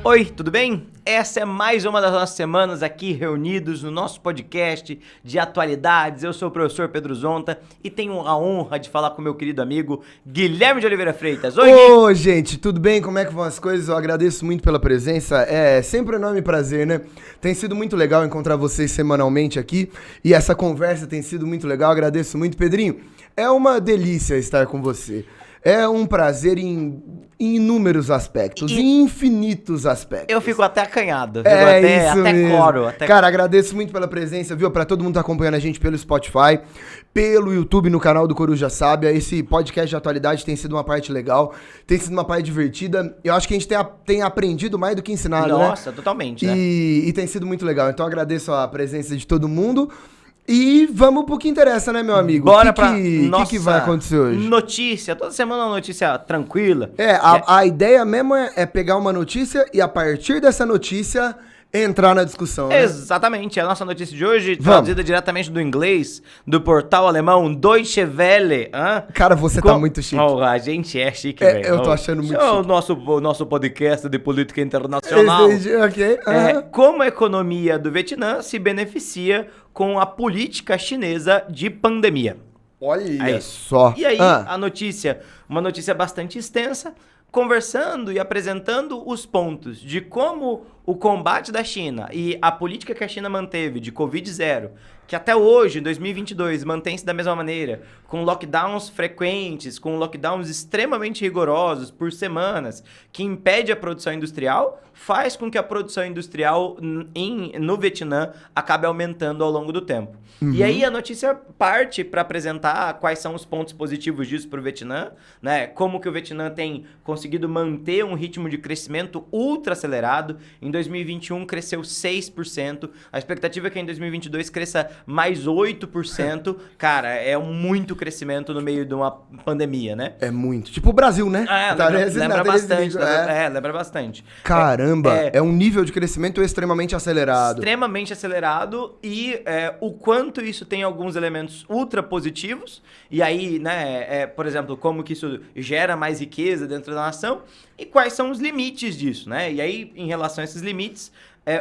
Oi, tudo bem? Essa é mais uma das nossas semanas aqui reunidos no nosso podcast de atualidades. Eu sou o professor Pedro Zonta e tenho a honra de falar com meu querido amigo Guilherme de Oliveira Freitas. Oi, Ô, gente, tudo bem? Como é que vão as coisas? Eu agradeço muito pela presença. É sempre um enorme prazer, né? Tem sido muito legal encontrar vocês semanalmente aqui e essa conversa tem sido muito legal. Agradeço muito, Pedrinho. É uma delícia estar com você. É um prazer em inúmeros aspectos, em infinitos aspectos. Eu fico até acanhado, Até coro. Cara, agradeço muito pela presença, viu? Pra todo mundo que tá acompanhando a gente pelo Spotify, pelo YouTube, no canal do Coruja Sábia. Esse podcast de atualidade tem sido uma parte legal, tem sido uma parte divertida. Eu acho que a gente tem aprendido mais do que ensinado, né? Nossa, totalmente, né? E tem sido muito legal. Então agradeço a presença de todo mundo. E vamos pro que interessa, né, meu amigo? Bora O que vai acontecer hoje? Notícia, toda semana uma notícia tranquila. A ideia mesmo é pegar uma notícia e a partir dessa notícia entrar na discussão, né? Exatamente, a nossa notícia de hoje, traduzida diretamente do inglês, do portal alemão Deutsche Welle. Cara, você tá muito chique. Oh, a gente é chique, velho. Eu tô achando muito chique. O nosso podcast de política internacional. Ok. Como a economia do Vietnã se beneficia com a política chinesa de pandemia. Olha só. E aí, uma notícia bastante extensa, conversando e apresentando os pontos de como o combate da China e a política que a China manteve de Covid-0, que até hoje, em 2022, mantém-se da mesma maneira, com lockdowns frequentes, com lockdowns extremamente rigorosos por semanas, que impede a produção industrial, faz com que a produção industrial no Vietnã acabe aumentando ao longo do tempo. Uhum. E aí a notícia parte para apresentar quais são os pontos positivos disso para o Vietnã, né? Como que o Vietnã tem conseguido manter um ritmo de crescimento ultra acelerado. Em 2021 cresceu 6%, a expectativa é que em 2022 cresça mais 8%. Cara, é muito crescimento no meio de uma pandemia, né? É muito. Tipo o Brasil, né? Lembra bastante. Lembra bastante. Caramba, é um nível de crescimento extremamente acelerado. Extremamente acelerado e o quanto isso tem alguns elementos ultra positivos. E aí, né, por exemplo, como que isso gera mais riqueza dentro da nação e quais são os limites disso, né? E aí, em relação a esses limites,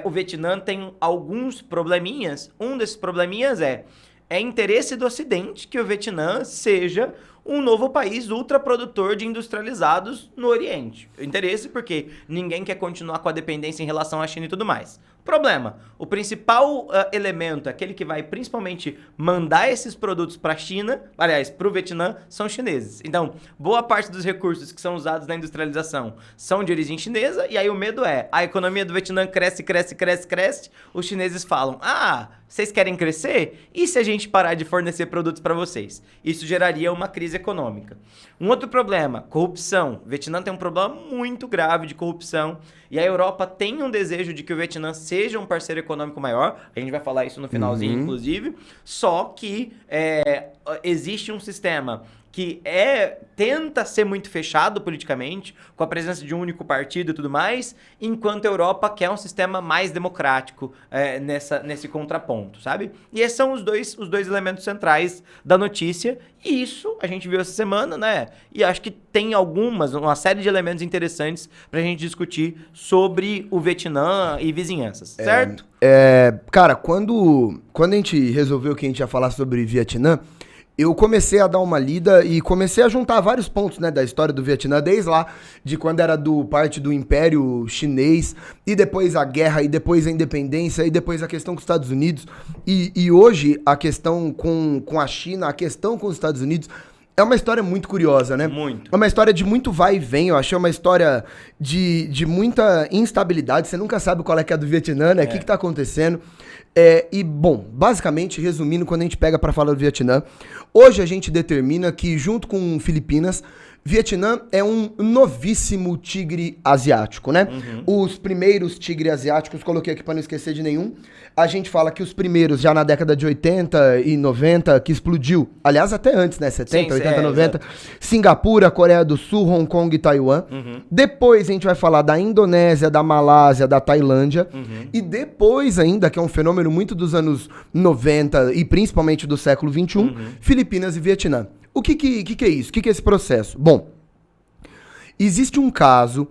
o Vietnã tem alguns probleminhas. Um desses probleminhas é interesse do Ocidente que o Vietnã seja um novo país ultraprodutor de industrializados no Oriente. Interesse porque ninguém quer continuar com a dependência em relação à China e tudo mais. Problema, o principal elemento, aquele que vai principalmente mandar esses produtos para a China, aliás, para o Vietnã, são chineses. Então, boa parte dos recursos que são usados na industrialização são de origem chinesa, e aí o medo é, a economia do Vietnã cresce, os chineses falam, vocês querem crescer? E se a gente parar de fornecer produtos para vocês? Isso geraria uma crise econômica. Um outro problema, corrupção. O Vietnã tem um problema muito grave de corrupção e a Europa tem um desejo de que o Vietnã seja um parceiro econômico maior. A gente vai falar isso no finalzinho, inclusive. Só que existe um sistema que tenta ser muito fechado politicamente, com a presença de um único partido e tudo mais, enquanto a Europa quer um sistema mais democrático nesse contraponto, sabe? E esses são os dois elementos centrais da notícia, e isso a gente viu essa semana, né? E acho que tem uma série de elementos interessantes pra gente discutir sobre o Vietnã e vizinhanças, certo? Cara, quando a gente resolveu que a gente ia falar sobre Vietnã, eu comecei a dar uma lida e comecei a juntar vários pontos, né, da história do Vietnã, desde lá de quando era parte do Império Chinês, e depois a guerra, e depois a independência, e depois a questão com os Estados Unidos, e hoje a questão com a China, a questão com os Estados Unidos, é uma história muito curiosa, né? Muito. É uma história de muito vai e vem, eu achei uma história de muita instabilidade, você nunca sabe qual é que é do Vietnã, né, o que tá acontecendo. Bom, basicamente, resumindo, quando a gente pega pra falar do Vietnã, hoje a gente determina que, junto com Filipinas, Vietnã é um novíssimo tigre asiático, né? Uhum. Os primeiros tigres asiáticos, coloquei aqui pra não esquecer de nenhum, a gente fala que os primeiros, já na década de 80 e 90, que explodiu, aliás, até antes, né? 70, 80, 90, exato. Singapura, Coreia do Sul, Hong Kong e Taiwan. Uhum. Depois a gente vai falar da Indonésia, da Malásia, da Tailândia. Uhum. E depois ainda, que é um fenômeno muito dos anos 90 e principalmente do século 21, Filipinas e Vietnã. O que é isso? O que é esse processo? Bom, existe um caso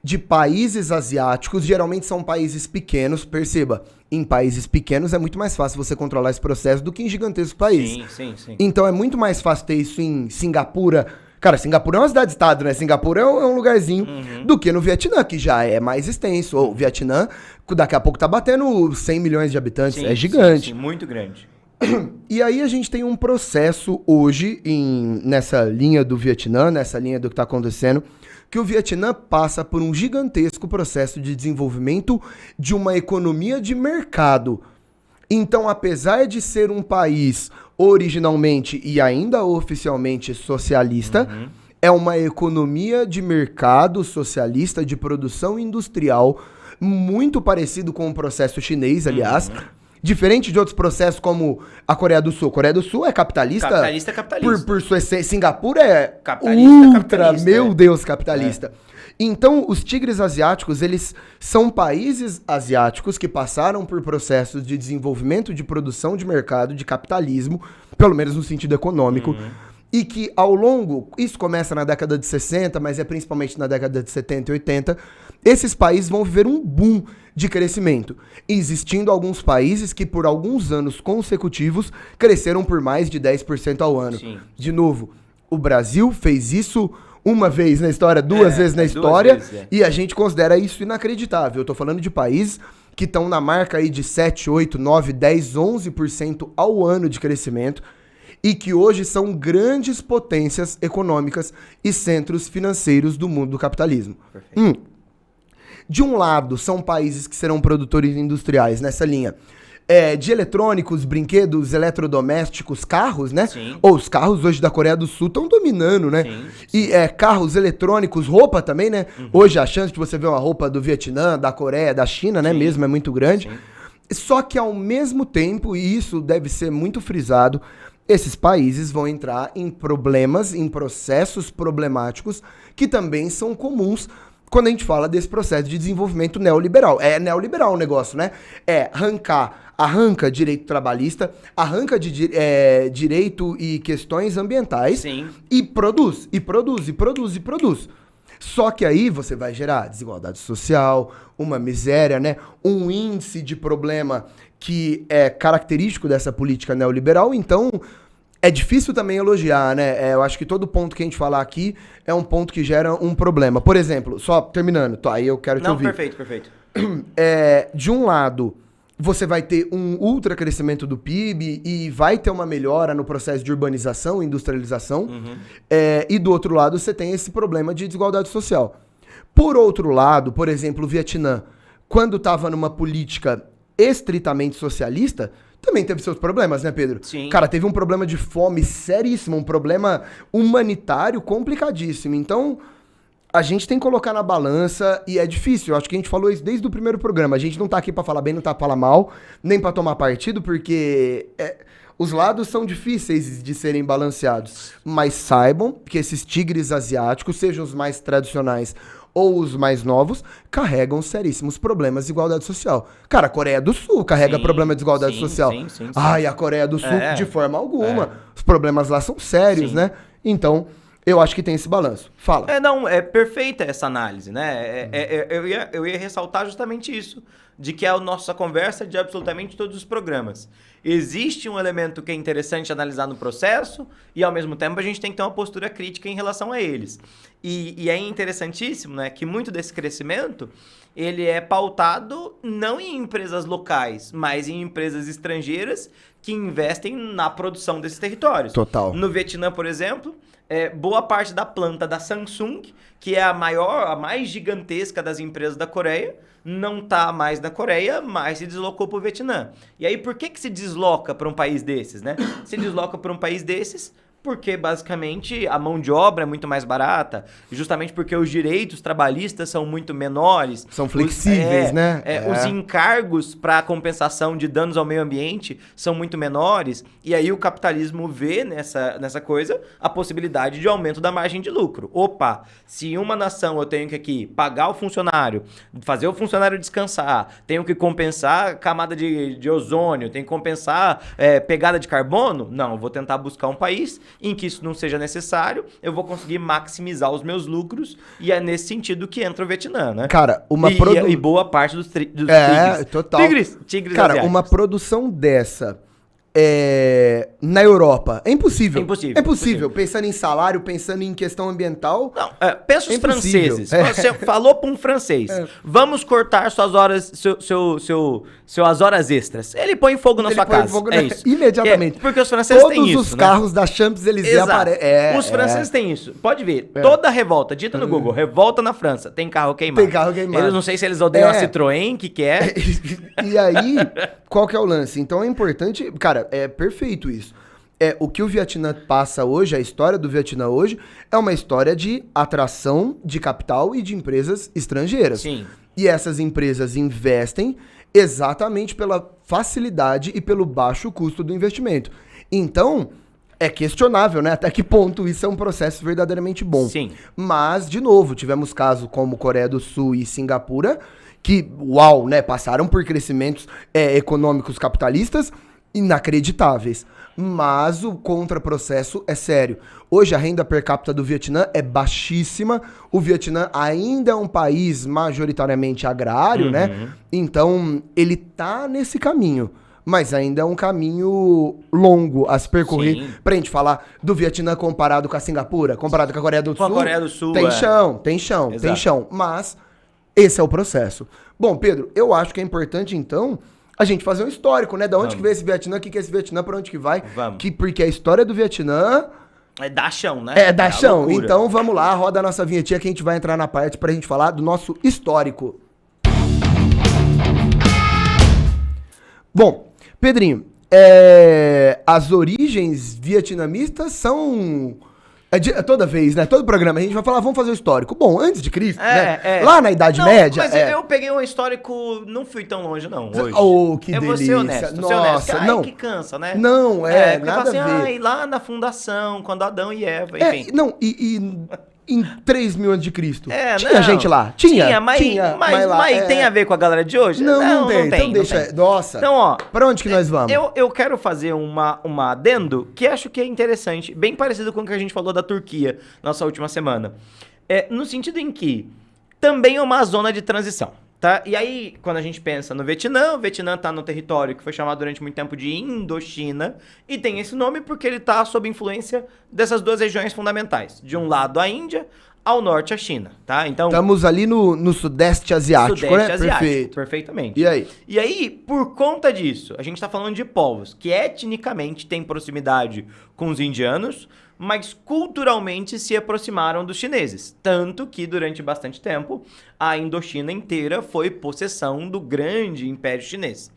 de países asiáticos, geralmente são países pequenos, perceba, em países pequenos é muito mais fácil você controlar esse processo do que em gigantescos países. Sim. Então é muito mais fácil ter isso em Singapura. Cara, Singapura é uma cidade-estado, né? Singapura é um lugarzinho do que no Vietnã, que já é mais extenso. O Vietnã, daqui a pouco tá batendo 100 milhões de habitantes, é gigante. Sim, muito grande. E aí a gente tem um processo hoje nessa linha do Vietnã, nessa linha do que tá acontecendo, que o Vietnã passa por um gigantesco processo de desenvolvimento de uma economia de mercado. Então, apesar de ser um país originalmente e ainda oficialmente socialista, é uma economia de mercado socialista de produção industrial, muito parecido com o processo chinês, aliás. Diferente de outros processos como a Coreia do Sul. A Coreia do Sul é capitalista. Capitalista. Por sua essência. Singapura é Capitalista, meu Deus, capitalista. Então, os tigres asiáticos, eles são países asiáticos que passaram por processos de desenvolvimento de produção de mercado, de capitalismo, pelo menos no sentido econômico, e que ao longo, isso começa na década de 60, mas é principalmente na década de 70 e 80, esses países vão viver um boom de crescimento, existindo alguns países que por alguns anos consecutivos cresceram por mais de 10% ao ano. Sim. De novo, o Brasil fez isso uma vez na história, duas vezes na história, e a gente considera isso inacreditável. Eu tô falando de países que estão na marca aí de 7, 8, 9, 10, 11% ao ano de crescimento, e que hoje são grandes potências econômicas e centros financeiros do mundo do capitalismo. De um lado, são países que serão produtores industriais nessa linha de eletrônicos, brinquedos, eletrodomésticos, carros, né? Sim. Ou os carros hoje da Coreia do Sul estão dominando, né? Sim. E carros eletrônicos, roupa também, né? Hoje a chance de você ver uma roupa do Vietnã, da Coreia, da China, né? Mesmo é muito grande. Só que ao mesmo tempo, e isso deve ser muito frisado, esses países vão entrar em problemas, em processos problemáticos que também são comuns quando a gente fala desse processo de desenvolvimento neoliberal. É neoliberal o negócio, né? Arranca direito trabalhista, arranca direito e questões ambientais. Sim. E produz. Só que aí você vai gerar desigualdade social, uma miséria, né? Um índice de problema que é característico dessa política neoliberal. Então, é difícil também elogiar, né? Eu acho que todo ponto que a gente falar aqui é um ponto que gera um problema. Por exemplo, só terminando, aí eu quero te ouvir. Perfeito. De um lado, você vai ter um ultra crescimento do PIB e vai ter uma melhora no processo de urbanização, industrialização. E do outro lado, você tem esse problema de desigualdade social. Por outro lado, por exemplo, o Vietnã, quando estava numa política estritamente socialista, também teve seus problemas, né, Pedro? Sim. Cara, teve um problema de fome seríssimo, um problema humanitário complicadíssimo. Então, a gente tem que colocar na balança e é difícil. Eu acho que a gente falou isso desde o primeiro programa. A gente não tá aqui pra falar bem, não tá pra falar mal, nem pra tomar partido, porque os lados são difíceis de serem balanceados. Mas saibam que esses tigres asiáticos, sejam os mais tradicionais ou os mais novos, carregam seríssimos problemas de igualdade social. Cara, a Coreia do Sul carrega problema de desigualdade social. Sim. Ai, a Coreia do Sul, de forma alguma. Os problemas lá são sérios, né? Então, eu acho que tem esse balanço. Fala. É perfeita essa análise, né? Eu ia ressaltar justamente isso, de que é a nossa conversa de absolutamente todos os programas. Existe um elemento que é interessante analisar no processo e, ao mesmo tempo, a gente tem que ter uma postura crítica em relação a eles. E é interessantíssimo, né, que muito desse crescimento, ele é pautado não em empresas locais, mas em empresas estrangeiras que investem na produção desses territórios. Total. No Vietnã, por exemplo, boa parte da planta da Samsung, que é a mais gigantesca das empresas da Coreia, não está mais na Coreia, mas se deslocou para o Vietnã. E aí, por que se desloca para um país desses, né? Se desloca para um país desses porque, basicamente, a mão de obra é muito mais barata, justamente porque os direitos trabalhistas são muito menores. São flexíveis, né? Os encargos para compensação de danos ao meio ambiente são muito menores, e aí o capitalismo vê nessa coisa a possibilidade de aumento da margem de lucro. Opa, se em uma nação eu tenho que aqui pagar o funcionário, fazer o funcionário descansar, tenho que compensar camada de ozônio, tenho que compensar pegada de carbono, não, eu vou tentar buscar um país em que isso não seja necessário, eu vou conseguir maximizar os meus lucros, e é nesse sentido que entra o Vietnã, né? Cara, E boa parte dos tigres. Total. Tigres Cara, asiáticos. uma produção dessa na Europa é impossível. Impossível. É impossível. Pensando em salário, pensando em questão ambiental. Não, pensa os impossível. franceses. Você falou para um francês, vamos cortar suas horas, suas horas extras. Ele põe fogo na sua casa. É isso. Imediatamente. Porque os franceses têm isso. Todos os carros da Champs-Élysées aparecem. Os franceses têm isso. Pode ver. Toda revolta, dita no Google, revolta na França, tem carro queimado. Tem carro queimado. Eles não sei se eles odeiam a Citroën, que é. E aí, qual que é o lance? Então é importante, cara, é perfeito isso. O que o Vietnã passa hoje, a história do Vietnã hoje, é uma história de atração de capital e de empresas estrangeiras. Sim. E essas empresas investem exatamente pela facilidade e pelo baixo custo do investimento. Então, é questionável, né? Até que ponto isso é um processo verdadeiramente bom. Sim. Mas, de novo, tivemos casos como Coreia do Sul e Singapura, que, uau, né? Passaram por crescimentos econômicos capitalistas inacreditáveis. Mas o contraprocesso é sério. Hoje a renda per capita do Vietnã é baixíssima. O Vietnã ainda é um país majoritariamente agrário, né? Então, ele tá nesse caminho. Mas ainda é um caminho longo a se percorrer. Sim. Pra gente falar do Vietnã comparado com a Singapura, comparado com a Coreia do Sul. Com a Coreia do Sul, tem chão. Mas esse é o processo. Bom, Pedro, eu acho que é importante, então, a gente fazer um histórico, né? Da onde que veio esse Vietnã, o que é esse Vietnã, pra onde que vai. Vamos. Porque a história do Vietnã... É da chão, né? É da chão. Loucura. Então, vamos lá, roda a nossa vinhetinha que a gente vai entrar na parte pra gente falar do nosso histórico. Bom, Pedrinho, as origens vietnamistas são... toda vez, né? Todo programa a gente vai falar, vamos fazer o histórico. Bom, antes de Cristo, né? Lá na Idade Média... Mas eu peguei um histórico, não fui tão longe, não, hoje. Oh, que eu delícia. Vou ser honesto, Nossa, Ai, não. que cansa, né? Não, nada assim, a ver. Ai, lá na fundação, quando Adão e Eva, enfim. Não, em 3.000 a.C. Tinha Tinha gente lá? Tinha, mas lá, tem a ver com a galera de hoje? Não tem. Então deixa. Tem. Nossa. Então, ó. Pra onde que nós vamos? Eu quero fazer uma adendo que acho que é interessante, bem parecido com o que a gente falou da Turquia nossa última semana. No sentido em que também é uma zona de transição. Tá? E aí, quando a gente pensa no Vietnã, o Vietnã tá no território que foi chamado durante muito tempo de Indochina, e tem esse nome porque ele tá sob influência dessas duas regiões fundamentais. De um lado a Índia, ao norte a China, tá? Então, estamos ali no Sudeste Asiático, né? Perfeito. Perfeitamente. E aí? Por conta disso, a gente tá falando de povos que etnicamente têm proximidade com os indianos, mas culturalmente se aproximaram dos chineses. Tanto que, durante bastante tempo, a Indochina inteira foi possessão do grande Império Chinês.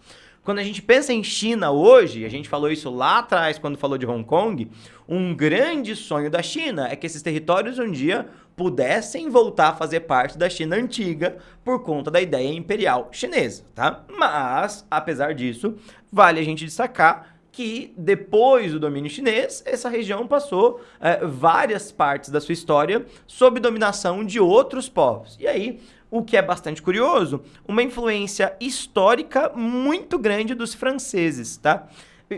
Quando a gente pensa em China hoje, a gente falou isso lá atrás quando falou de Hong Kong, um grande sonho da China é que esses territórios um dia pudessem voltar a fazer parte da China antiga por conta da ideia imperial chinesa, tá? Mas, apesar disso, vale a gente destacar que depois do domínio chinês, essa região passou várias partes da sua história sob dominação de outros povos. E aí, o que é bastante curioso, uma influência histórica muito grande dos franceses, tá?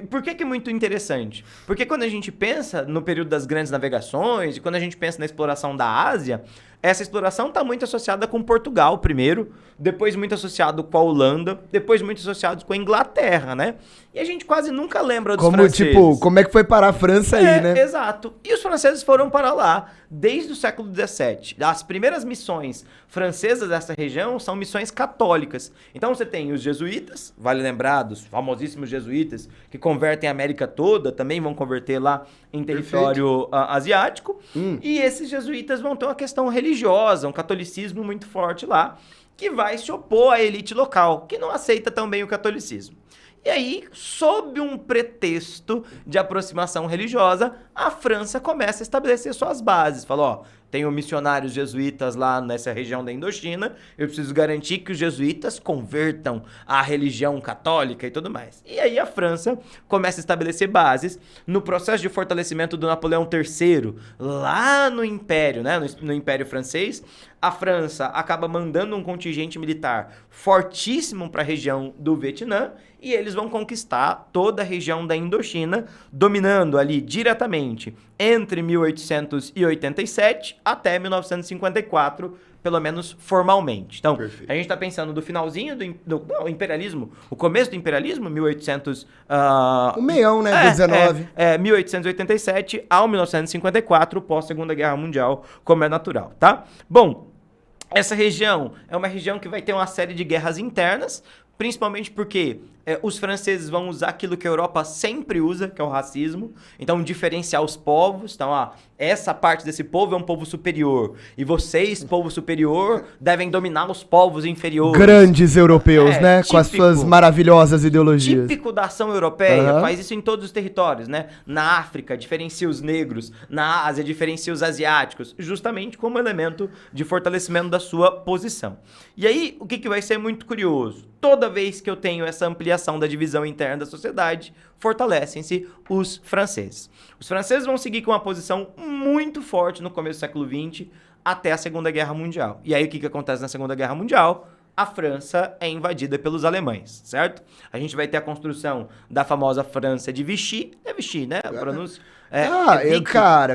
Por que é muito interessante? Porque quando a gente pensa no período das grandes navegações e quando a gente pensa na exploração da Ásia, essa exploração está muito associada com Portugal primeiro, depois muito associado com a Holanda, depois muito associado com a Inglaterra, né? E a gente quase nunca lembra dos franceses. Como é que foi parar a França aí, né? Exato. E os franceses foram para lá desde o século XVII. As primeiras missões francesas dessa região são missões católicas. Então você tem os jesuítas, vale lembrar dos famosíssimos jesuítas, que convertem a América toda, também vão converter lá em território asiático. E esses jesuítas vão ter uma questão religiosa, um catolicismo muito forte lá, que vai se opor à elite local, que não aceita tão bem o catolicismo. E aí, sob um pretexto de aproximação religiosa, a França começa a estabelecer suas bases. Fala, ó, tenho missionários jesuítas lá nessa região da Indochina, eu preciso garantir que os jesuítas convertam à religião católica e tudo mais. E aí a França começa a estabelecer bases no processo de fortalecimento do Napoleão III, lá no Império, né, no Império Francês. a França acaba mandando um contingente militar fortíssimo para a região do Vietnã e eles vão conquistar toda a região da Indochina, dominando ali diretamente entre 1887 até 1954, pelo menos formalmente. Então, Perfeito. a gente está pensando do finalzinho do imperialismo, o começo do imperialismo, 1800... O meião, né, do 19. 1887 ao 1954, pós-Segunda Guerra Mundial, como é natural, tá? Bom, essa região é uma região que vai ter uma série de guerras internas, principalmente porque os franceses vão usar aquilo que a Europa sempre usa, que é o racismo. Então, diferenciar os povos. Então, essa parte desse povo é um povo superior. E vocês, povo superior, devem dominar os povos inferiores. Grandes europeus, né? Típico, com as suas maravilhosas ideologias. Típico da ação europeia. Faz isso em todos os territórios, né? Na África, diferencia os negros. Na Ásia, diferencia os asiáticos. Justamente como elemento de fortalecimento da sua posição. E aí, o que vai ser muito curioso? Toda vez que eu tenho essa ampliação da divisão interna da sociedade, fortalecem-se os franceses. Os franceses vão seguir com uma posição muito forte no começo do século XX até a Segunda Guerra Mundial. E aí o que acontece na Segunda Guerra Mundial? A França é invadida pelos alemães, certo? A gente vai ter a construção da famosa França de Vichy. É Vichy, né? O pronúncio.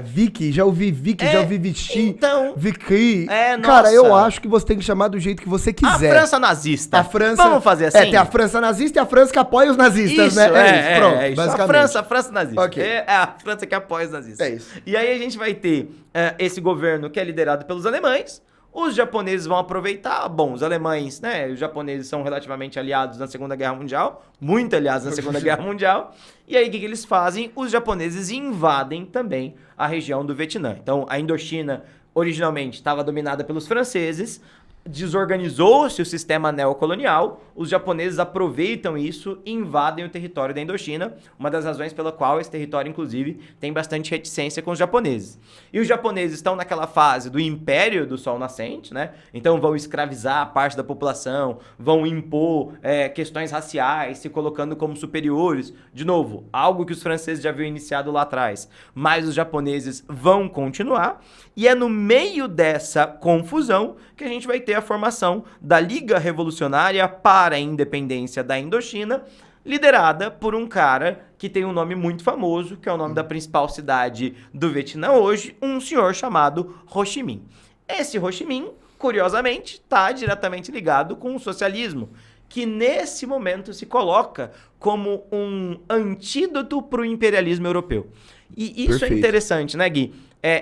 Vicky, já ouvi Vicky, já ouvi Vichy, então, Vicky. nossa. Cara, eu acho que você tem que chamar do jeito que você quiser. A França nazista. A França... Vamos fazer assim? Tem a França nazista e a França que apoia os nazistas, isso, né? Isso, pronto, isso. basicamente. A França nazista. Okay. É a França que apoia os nazistas. É isso. E aí a gente vai ter esse governo que é liderado pelos alemães. Os japoneses vão aproveitar. Bom, os alemães, né? Os japoneses são relativamente aliados na Segunda Guerra Mundial. Muito aliados na Segunda Guerra Mundial. E aí, o que eles fazem? Os japoneses invadem também a região do Vietnã. Então, a Indochina, originalmente, estava dominada pelos franceses. Desorganizou-se o sistema neocolonial, os japoneses aproveitam isso e invadem o território da Indochina, uma das razões pela qual esse território, inclusive, tem bastante reticência com os japoneses. E os japoneses estão naquela fase do império do sol nascente, né? Então vão escravizar parte da população, vão impor questões raciais, se colocando como superiores. De novo, algo que os franceses já haviam iniciado lá atrás, mas os japoneses vão continuar. E é no meio dessa confusão que a gente vai ter a formação da Liga Revolucionária para a Independência da Indochina, liderada por um cara que tem um nome muito famoso, que é o nome da principal cidade do Vietnã hoje, um senhor chamado Ho Chi Minh. Esse Ho Chi Minh, curiosamente, está diretamente ligado com o socialismo, que nesse momento se coloca como um antídoto para o imperialismo europeu. E isso Perfeito. É interessante, né, Gui?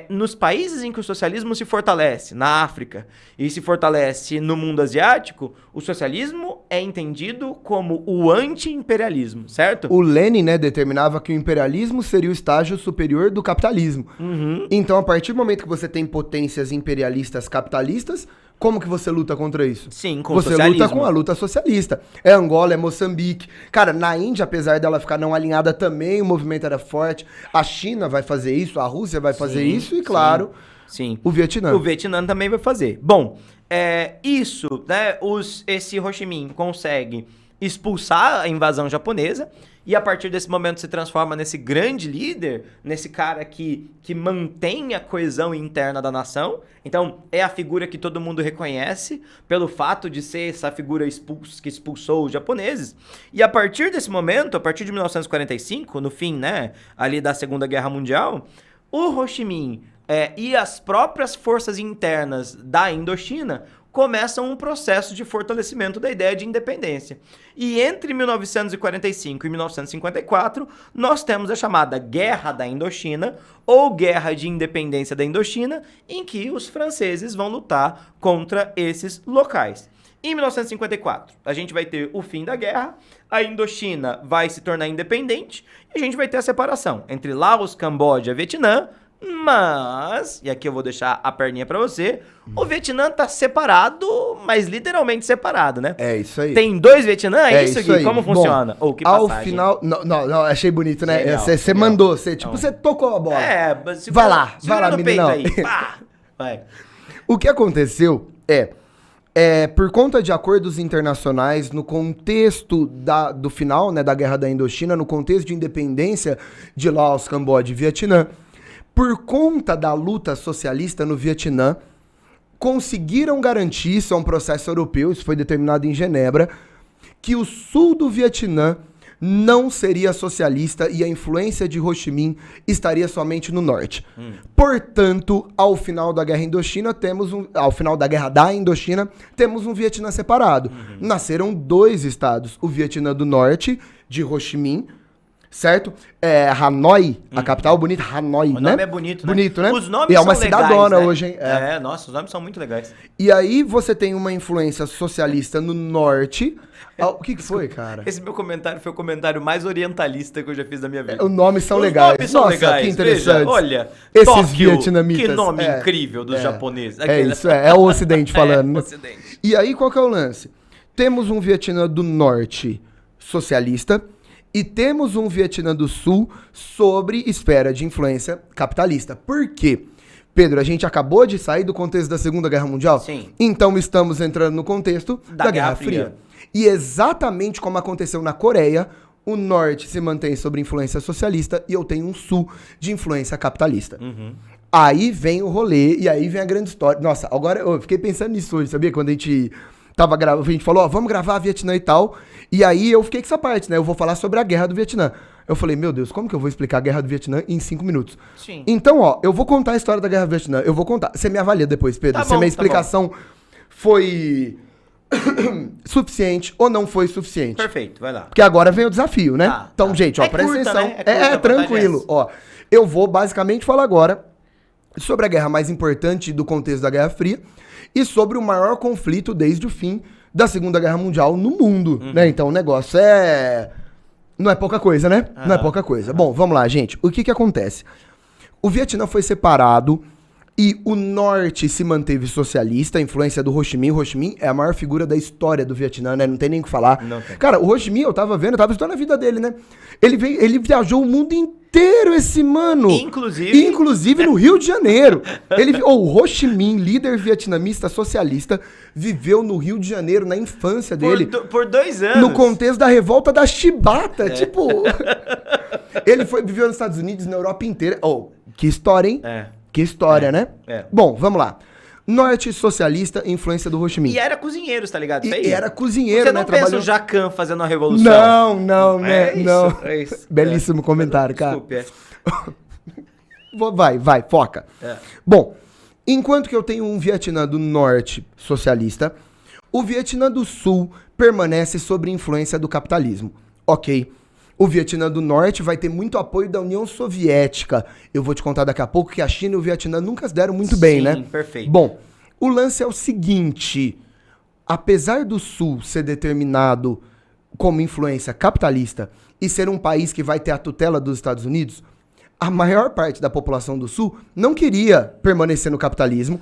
Nos países em que o socialismo se fortalece, na África, e se fortalece no mundo asiático, o socialismo é entendido como o anti-imperialismo, certo? O Lenin, né, determinava que o imperialismo seria o estágio superior do capitalismo. Então, a partir do momento que você tem potências imperialistas capitalistas, como que você luta contra isso? Sim, com o você socialismo. luta com a luta socialista. É Angola, é Moçambique. Cara, na Índia, apesar dela ficar não alinhada também, o movimento era forte. A China vai fazer isso, a Rússia vai fazer isso e, claro, sim. o Vietnã. O Vietnã também vai fazer. Bom, isso, né, esse Ho Chi Minh consegue expulsar a invasão japonesa e a partir desse momento se transforma nesse grande líder, nesse cara que mantém a coesão interna da nação. Então, é a figura que todo mundo reconhece pelo fato de ser essa figura que expulsou os japoneses. E a partir desse momento, a partir de 1945, no fim, né, ali da Segunda Guerra Mundial, o Ho Chi Minh e as próprias forças internas da Indochina começam um processo de fortalecimento da ideia de independência. E entre 1945 e 1954, nós temos a chamada Guerra da Indochina, ou Guerra de Independência da Indochina, em que os franceses vão lutar contra esses locais. Em 1954, a gente vai ter o fim da guerra, a Indochina vai se tornar independente, e a gente vai ter a separação entre Laos, Camboja e Vietnã. Mas, e aqui eu vou deixar a perninha pra você, o Vietnã tá separado, mas literalmente separado, né? É isso aí. Tem dois Vietnã? É isso, Gui? aí. Como funciona? Bom, Que passagem. ao final... Não, achei bonito, né? Legal, Você legal. mandou, você tocou a bola. Vai lá, meninão. Aí. Pá. Vai. O que aconteceu por conta de acordos internacionais, no contexto do final, né, da Guerra da Indochina, no contexto de independência de Laos, Camboja e Vietnã, por conta da luta socialista no Vietnã, conseguiram garantir, isso é um processo europeu, isso foi determinado em Genebra, que o sul do Vietnã não seria socialista e a influência de Ho Chi Minh estaria somente no norte. Portanto, ao final da Guerra Indochina, ao final da Guerra da Indochina, temos um Vietnã separado. Nasceram 2 estados, o Vietnã do Norte, de Ho Chi Minh, certo? Hanoi, a capital bonita, Hanoi, né? O nome é bonito, né? Bonito, né? Os nomes e é uma são cidadona legais, né? hoje, hein? Nossa, os nomes são muito legais. E aí você tem uma influência socialista no norte. O que foi, cara? Esse meu comentário foi o comentário mais orientalista que eu já fiz da minha vida. Os nomes são Os legais. nomes são Nossa, legais. que interessante. Veja, olha, esses Tóquio, vietnamitas. que nome incrível dos japoneses. Isso, é o Ocidente falando. O né? Ocidente. E aí, qual que é o lance? Temos um Vietnã do Norte socialista e temos um Vietnã do Sul sobre esfera de influência capitalista. Por quê? Pedro, a gente acabou de sair do contexto da Segunda Guerra Mundial? Sim. Então estamos entrando no contexto da Guerra Fria. E exatamente como aconteceu na Coreia, o Norte se mantém sob influência socialista e eu tenho um Sul de influência capitalista. Aí vem o rolê e aí vem a grande história. Nossa, agora eu fiquei pensando nisso hoje, sabia? Quando a gente tava gravando, a gente falou, ó, vamos gravar Vietnã e tal. E aí eu fiquei com essa parte, né? Eu vou falar sobre a Guerra do Vietnã. Eu falei, meu Deus, como que eu vou explicar a Guerra do Vietnã em 5 minutos? Sim. Então, ó, eu vou contar a história da Guerra do Vietnã. Eu vou contar. Você me avalia depois, Pedro. Tá Se a bom, minha tá explicação foi suficiente ou não foi suficiente. Perfeito, vai lá. Porque agora vem o desafio, né? Tá, então, tá. gente, ó, É presta curta, atenção. né? É curta, a tranquilo. vantagem é Ó, eu vou basicamente falar agora sobre a guerra mais importante do contexto da Guerra Fria e sobre o maior conflito desde o fim da Segunda Guerra Mundial no mundo, né? Então o negócio não é pouca coisa, né? Não é pouca coisa. Bom, vamos lá, gente. O que acontece? O Vietnã foi separado e o norte se manteve socialista, a influência do Ho Chi Minh. Ho Chi Minh é a maior figura da história do Vietnã, né? Não tem nem o que falar. Não tem. Cara, o Ho Chi Minh, eu tava estudando a vida dele, né? Ele viajou o mundo inteiro, esse mano. Inclusive no Rio de Janeiro. O Ho Chi Minh, líder vietnamita socialista, viveu no Rio de Janeiro na infância dele. Por 2 anos. No contexto da revolta da Chibata. Tipo, ele viveu nos Estados Unidos, na Europa inteira. Oh, que história, hein? Que história, né? Bom, vamos lá. Norte socialista, influência do Ho Chi Minh. E era cozinheiro, tá ligado? E era cozinheiro, Você né? não pensa o Jacan fazendo a revolução. Não, né? Não. É isso. Belíssimo comentário, cara. Desculpe, Vai, foca. Bom, enquanto que eu tenho um Vietnã do Norte socialista, o Vietnã do Sul permanece sob influência do capitalismo. Ok. O Vietnã do Norte vai ter muito apoio da União Soviética. Eu vou te contar daqui a pouco que a China e o Vietnã nunca se deram muito bem, né? Sim, perfeito. Bom, o lance é o seguinte. Apesar do Sul ser determinado como influência capitalista e ser um país que vai ter a tutela dos Estados Unidos, a maior parte da população do Sul não queria permanecer no capitalismo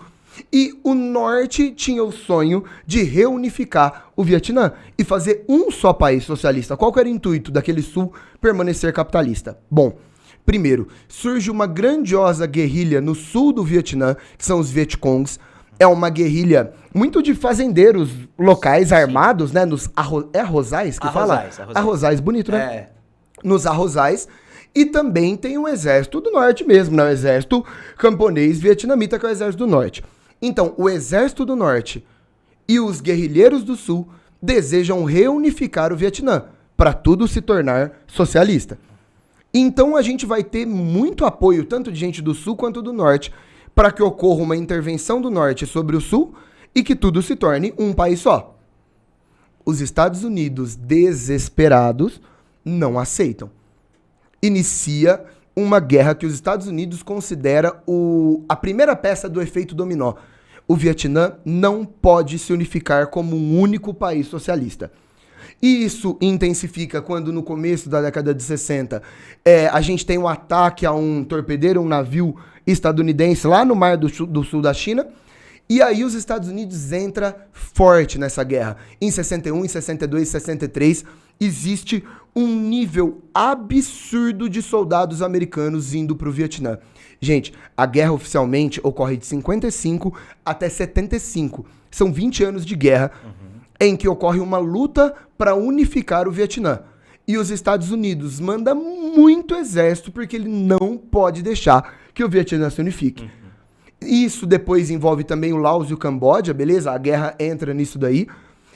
e o Norte tinha o sonho de reunificar o Vietnã e fazer um só país socialista. Qual que era o intuito daquele Sul permanecer capitalista? Bom, primeiro, surge uma grandiosa guerrilha no sul do Vietnã, que são os Vietcongs. É uma guerrilha muito de fazendeiros locais armados, né? Nos arrozais que fala? Arrozais, bonito, né? Nos arrozais. E também tem um exército do norte mesmo, né? O exército camponês vietnamita, que é o exército do norte. Então, o exército do norte e os guerrilheiros do sul desejam reunificar o Vietnã para tudo se tornar socialista. Então, a gente vai ter muito apoio, tanto de gente do sul quanto do norte, para que ocorra uma intervenção do norte sobre o sul e que tudo se torne um país só. Os Estados Unidos, desesperados, não aceitam. Inicia uma guerra que os Estados Unidos considera a primeira peça do efeito dominó. O Vietnã não pode se unificar como um único país socialista. E isso intensifica quando no começo da década de 60 a gente tem um ataque a um torpedeiro, um navio estadunidense lá no Mar do Sul da China. E aí os Estados Unidos entram forte nessa guerra. Em 61, em 62, 63, existe um nível absurdo de soldados americanos indo para o Vietnã. Gente, a guerra oficialmente ocorre de 55 até 75. São 20 anos de guerra em que ocorre uma luta para unificar o Vietnã. E os Estados Unidos mandam muito exército porque ele não pode deixar que o Vietnã se unifique. Isso depois envolve também o Laos e o Camboja, beleza? A guerra entra nisso daí.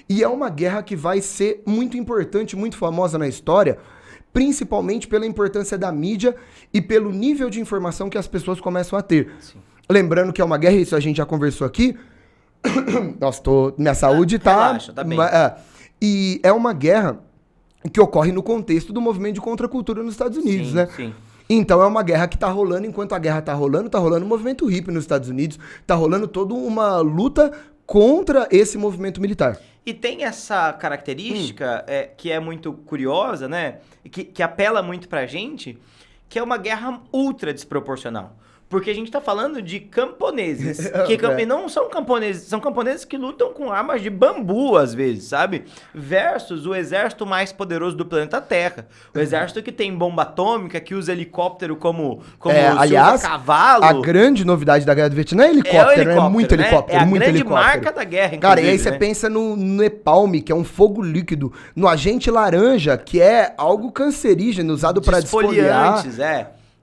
E é uma guerra que vai ser muito importante, muito famosa na história, principalmente pela importância da mídia e pelo nível de informação que as pessoas começam a ter. Sim. Lembrando que é uma guerra, isso a gente já conversou aqui. Nossa, minha saúde tá... Relaxa, tá bem. E é uma guerra que ocorre no contexto do movimento de contracultura nos Estados Unidos, sim, né? Sim. Então é uma guerra que tá rolando, enquanto a guerra tá rolando o movimento hippie nos Estados Unidos, tá rolando toda uma luta contra esse movimento militar. E tem essa característica que é muito curiosa, né? Que apela muito pra gente, que é uma guerra ultra desproporcional. Porque a gente tá falando de camponeses, que não são camponeses, são camponeses que lutam com armas de bambu, às vezes, sabe? Versus o exército mais poderoso do planeta Terra. O exército que tem bomba atômica, que usa helicóptero como aliás, cavalo. A grande novidade da Guerra do Vietnã é helicóptero, é muito helicóptero. É a muito grande helicóptero. marca da guerra, Cara, e aí você pensa no Napalm, que é um fogo líquido, no agente laranja, que é algo cancerígeno, usado para desfoliar.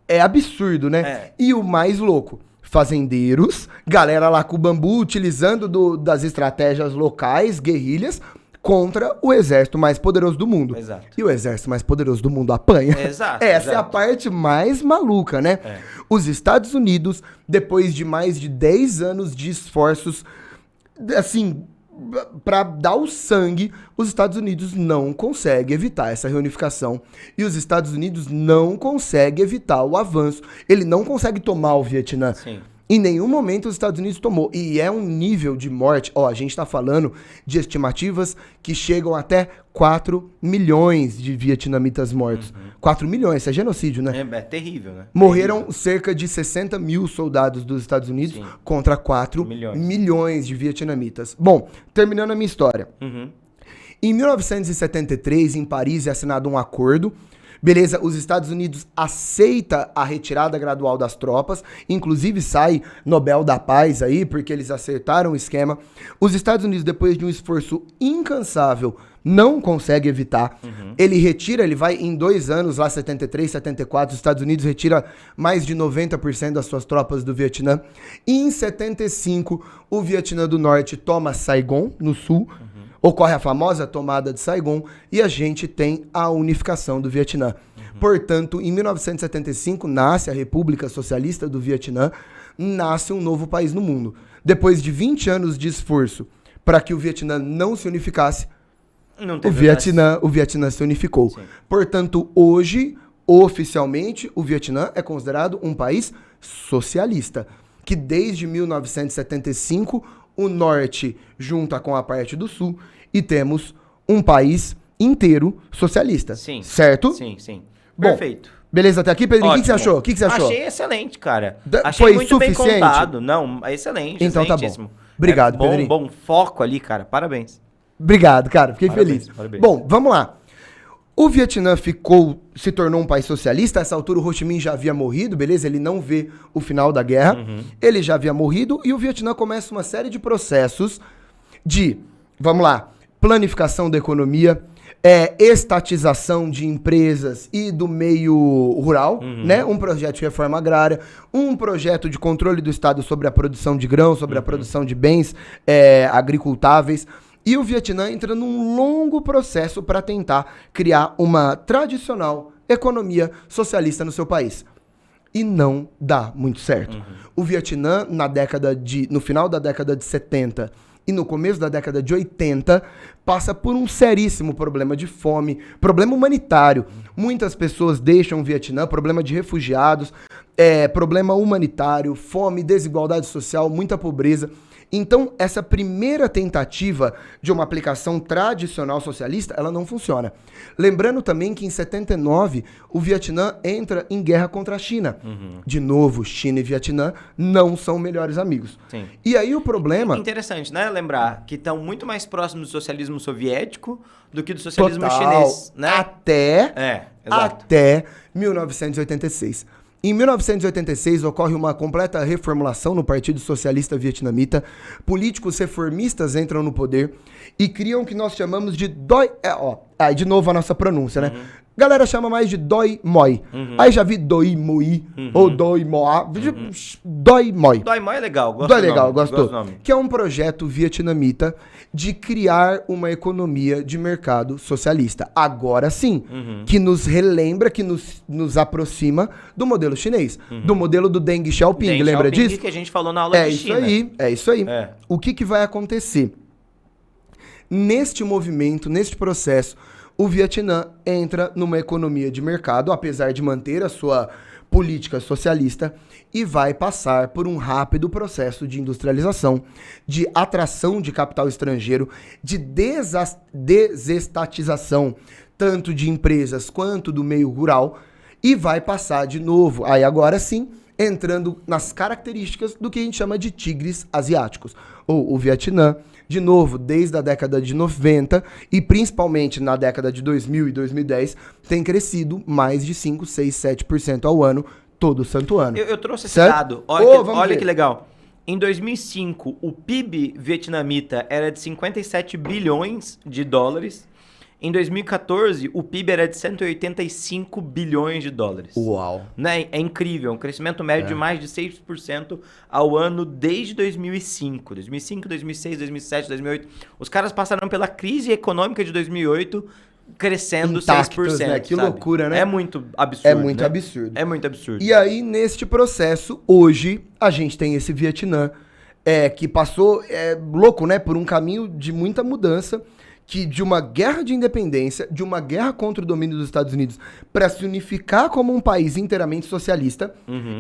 É absurdo, né? E o mais louco, fazendeiros, galera lá com o bambu, utilizando das estratégias locais, guerrilhas, contra o exército mais poderoso do mundo. Exato. E o exército mais poderoso do mundo apanha. Exato. Essa é a parte mais maluca, né? Os Estados Unidos, depois de mais de 10 anos de esforços, assim, para dar o sangue, os Estados Unidos não conseguem evitar essa reunificação. E os Estados Unidos não conseguem evitar o avanço. Ele não consegue tomar o Vietnã. Sim. Em nenhum momento os Estados Unidos tomou. E é um nível de morte. A gente tá falando de estimativas que chegam até 4 milhões de vietnamitas mortos. 4 milhões, isso é genocídio, né? É terrível, né? Morreram cerca de 60 mil soldados dos Estados Unidos contra 4 milhões de vietnamitas. Bom, terminando a minha história. Em 1973, em Paris, é assinado um acordo. Beleza, os Estados Unidos aceita a retirada gradual das tropas, inclusive sai Nobel da Paz aí, porque eles acertaram o esquema. Os Estados Unidos, depois de um esforço incansável, não consegue evitar. Ele retira, ele vai em 2 anos, lá 73, 74, os Estados Unidos retira mais de 90% das suas tropas do Vietnã. E em 75, o Vietnã do Norte toma Saigon, no sul. Ocorre a famosa tomada de Saigon e a gente tem a unificação do Vietnã. Portanto, em 1975, nasce a República Socialista do Vietnã, nasce um novo país no mundo. Depois de 20 anos de esforço para que o Vietnã não se unificasse, o Vietnã se unificou. Sim. Portanto, hoje, oficialmente, o Vietnã é considerado um país socialista, que desde 1975 o norte junta com a parte do sul e temos um país inteiro socialista. Sim. Certo? Sim, sim. Bom, perfeito. Beleza até aqui, Pedro? O que você achou? Achei excelente, cara. Achei foi muito suficiente? bem contado. Não, é excelente. Então tá bom. Obrigado, Pedro. Bom foco ali, cara. Parabéns. Obrigado, cara. Fiquei feliz. Parabéns. Bom, vamos lá. O Vietnã se tornou um país socialista. A essa altura o Ho Chi Minh já havia morrido, beleza? Ele não vê o final da guerra. Ele já havia morrido e o Vietnã começa uma série de processos de, vamos lá, planificação da economia, estatização de empresas e do meio rural, né? Um projeto de reforma agrária, um projeto de controle do Estado sobre a produção de grãos, sobre a produção de bens agricultáveis. E o Vietnã entra num longo processo para tentar criar uma tradicional economia socialista no seu país. E não dá muito certo. O Vietnã, no final da década de 70 e no começo da década de 80, passa por um seríssimo problema de fome, problema humanitário. Muitas pessoas deixam o Vietnã, problema de refugiados, problema humanitário, fome, desigualdade social, muita pobreza. Então, essa primeira tentativa de uma aplicação tradicional socialista, ela não funciona. Lembrando também que em 79, o Vietnã entra em guerra contra a China. De novo, China e Vietnã não são melhores amigos. Sim. E aí o problema... Interessante, né? Lembrar que estão muito mais próximos do socialismo soviético do que do socialismo chinês, né? Até 1986. Em 1986, ocorre uma completa reformulação no Partido Socialista Vietnamita. Políticos reformistas entram no poder e criam o que nós chamamos de Aí, de novo, a nossa pronúncia, né? Galera chama mais de Doi Moi. Aí já vi Doi Moi ou Doi Moa. Doi Moi. Doi Moi é legal, gosto Doi do legal, nome, gostou? gosto do nome. Que é um projeto vietnamita de criar uma economia de mercado socialista. Agora sim, que nos relembra, que nos aproxima do modelo chinês. Do modelo do Deng Xiaoping, Deng lembra Xiaoping, disso? que a gente falou na aula de China. É isso aí. É. O que vai acontecer? Neste movimento, neste processo, o Vietnã entra numa economia de mercado, apesar de manter a sua política socialista, e vai passar por um rápido processo de industrialização, de atração de capital estrangeiro, de desestatização, tanto de empresas quanto do meio rural, e vai passar de novo, aí agora sim, entrando nas características do que a gente chama de tigres asiáticos, ou o Vietnã, de novo, desde a década de 90 e principalmente na década de 2000 e 2010, tem crescido mais de 5, 6, 7% ao ano, todo santo ano. Eu trouxe esse certo? dado, Vamos ver. que legal. Em 2005, o PIB vietnamita era de 57 bilhões de dólares. Em 2014, o PIB era de 185 bilhões de dólares. Uau. Né? É incrível, um crescimento médio de mais de 6% ao ano desde 2005. 2005, 2006, 2007, 2008. Os caras passaram pela crise econômica de 2008 crescendo Intactos, 6%. né? Que sabe? loucura, né? É muito absurdo. É muito né? absurdo. É muito absurdo. E aí, neste processo, hoje, a gente tem esse Vietnã que passou, louco, né? Por um caminho de muita mudança, que de uma guerra de independência, de uma guerra contra o domínio dos Estados Unidos, para se unificar como um país inteiramente socialista,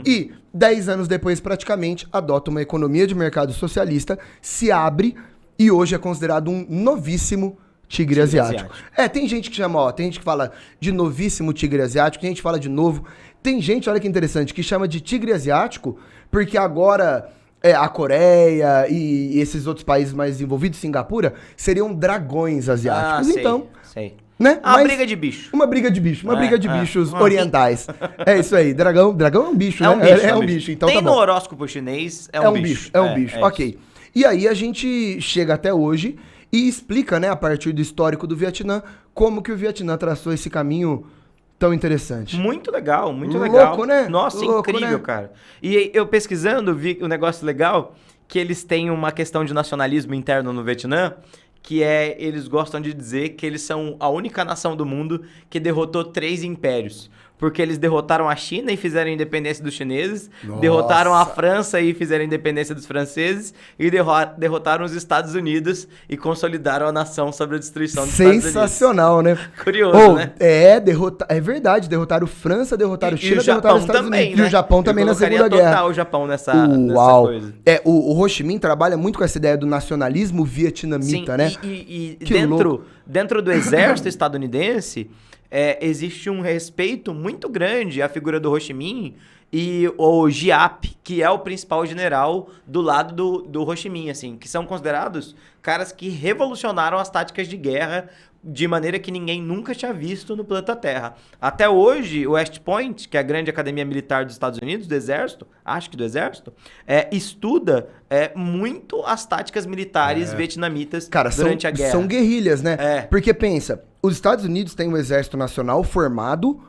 e 10 anos depois, praticamente, adota uma economia de mercado socialista, se abre e hoje é considerado um novíssimo tigre asiático. Tem gente que chama, tem gente que fala de novíssimo tigre asiático, tem gente que fala de novo. Tem gente, olha que interessante, que chama de tigre asiático porque agora a Coreia e esses outros países mais desenvolvidos, Singapura, seriam dragões asiáticos. Sei, então, sei. né? Uma briga de bicho. Uma briga de bicho, uma briga de bichos orientais. É isso aí, dragão é um bicho, né? É um bicho, então tem tá bom. no horóscopo chinês, é um bicho. É um bicho, ok. E aí a gente chega até hoje e explica, né, a partir do histórico do Vietnã, como que o Vietnã traçou esse caminho tão interessante. Muito legal, muito Louco, legal. né? Nossa, Louco, incrível, né? cara. E eu pesquisando, vi um negócio legal, que eles têm uma questão de nacionalismo interno no Vietnã, que eles gostam de dizer que eles são a única nação do mundo que derrotou 3 impérios. Porque eles derrotaram a China e fizeram a independência dos chineses, derrotaram a França e fizeram a independência dos franceses, e derrotaram os Estados Unidos e consolidaram a nação sobre a destruição dos Estados Unidos. Sensacional, né? Curioso, né? É verdade, derrotaram França, derrotaram China, derrotaram os Estados Unidos. Né? E o Japão também na Segunda Guerra. Total o Japão nessa coisa. O Ho Chi Minh trabalha muito com essa ideia do nacionalismo vietnamita, né? E Que dentro do exército estadunidense, existe um respeito muito grande à figura do Ho Chi Minh e o Giap, que é o principal general do lado do Ho Chi Minh, assim, que são considerados caras que revolucionaram as táticas de guerra de maneira que ninguém nunca tinha visto no planeta Terra. Até hoje, o West Point, que é a grande academia militar dos Estados Unidos, do Exército, acho que do Exército, estuda muito as táticas militares vietnamitas durante a guerra. São guerrilhas, né? Porque pensa, os Estados Unidos têm um exército nacional formado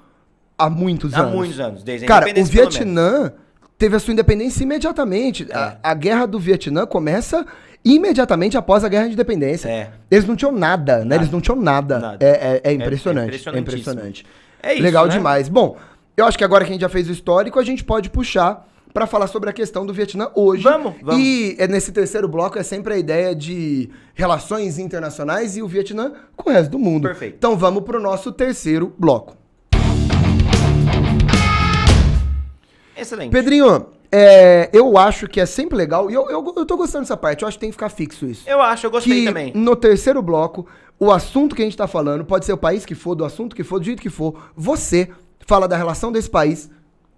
há muitos anos. Há muitos anos, desde a Cara, o independência, pelo menos. Vietnã teve a sua independência imediatamente. A guerra do Vietnã começa imediatamente após a guerra de independência. Eles não tinham nada, né? Eles não tinham nada. É impressionante. É impressionante. É isso, legal né? demais. Bom, eu acho que agora que a gente já fez o histórico, a gente pode puxar pra falar sobre a questão do Vietnã hoje. Vamos. E nesse terceiro bloco é sempre a ideia de relações internacionais e o Vietnã com o resto do mundo. Perfeito. Então vamos pro nosso terceiro bloco. Excelente. Pedrinho, eu acho que é sempre legal, e eu tô gostando dessa parte, eu acho que tem que ficar fixo isso. Eu gostei também. No terceiro bloco, o assunto que a gente tá falando, pode ser o país que for, do assunto que for, do jeito que for, você fala da relação desse país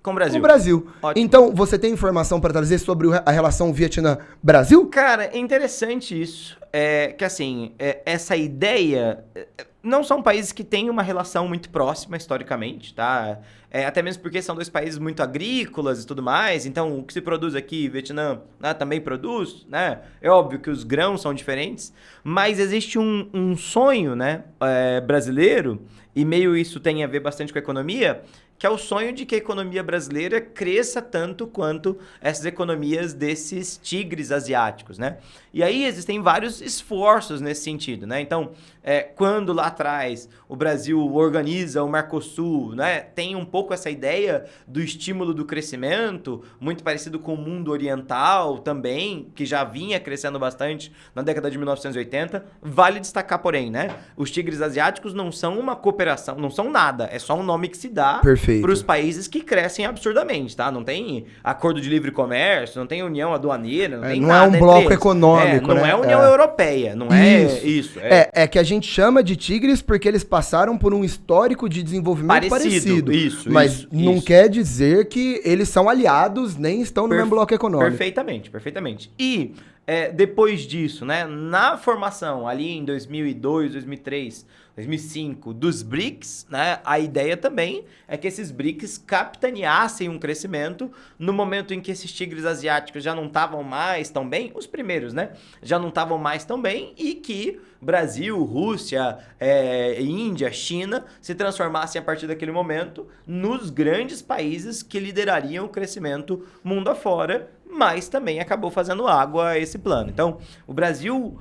Com o Brasil. com o Brasil. Ótimo. Então, você tem informação pra trazer sobre a relação Vietnã-Brasil? Cara, é interessante isso. que assim, essa ideia... Não são países que têm uma relação muito próxima historicamente, tá? Até mesmo porque são dois países muito agrícolas e tudo mais. Então, o que se produz aqui, Vietnã, né, também produz, né? É óbvio que os grãos são diferentes, mas existe um sonho, né, brasileiro, e meio isso tem a ver bastante com a economia, que é o sonho de que a economia brasileira cresça tanto quanto essas economias desses tigres asiáticos, né? E aí existem vários esforços nesse sentido, né? Então, quando lá atrás o Brasil organiza o Mercosul, né? Tem um pouco essa ideia do estímulo do crescimento, muito parecido com o mundo oriental também, que já vinha crescendo bastante na década de 1980. Vale destacar, porém, né? Os tigres asiáticos não são uma cooperação, não são nada, é só um nome que se dá para os países que crescem absurdamente, tá? Não tem acordo de livre comércio, não tem união aduaneira, não tem não nada. Não é um bloco econômico, não né? é União Europeia, não é isso. É que a gente chama de tigres porque eles passaram por um histórico de desenvolvimento parecido. Isso, mas não quer dizer que eles são aliados, nem estão no mesmo bloco econômico. Perfeitamente. E depois disso, né, na formação ali em 2002, 2003, 2005 dos BRICS, né, a ideia também é que esses BRICS capitaneassem um crescimento no momento em que esses tigres asiáticos já não estavam mais tão bem, os primeiros, né, já não estavam mais tão bem, e que Brasil, Rússia, Índia, China se transformassem a partir daquele momento nos grandes países que liderariam o crescimento mundo afora, mas também acabou fazendo água a esse plano. Então, o Brasil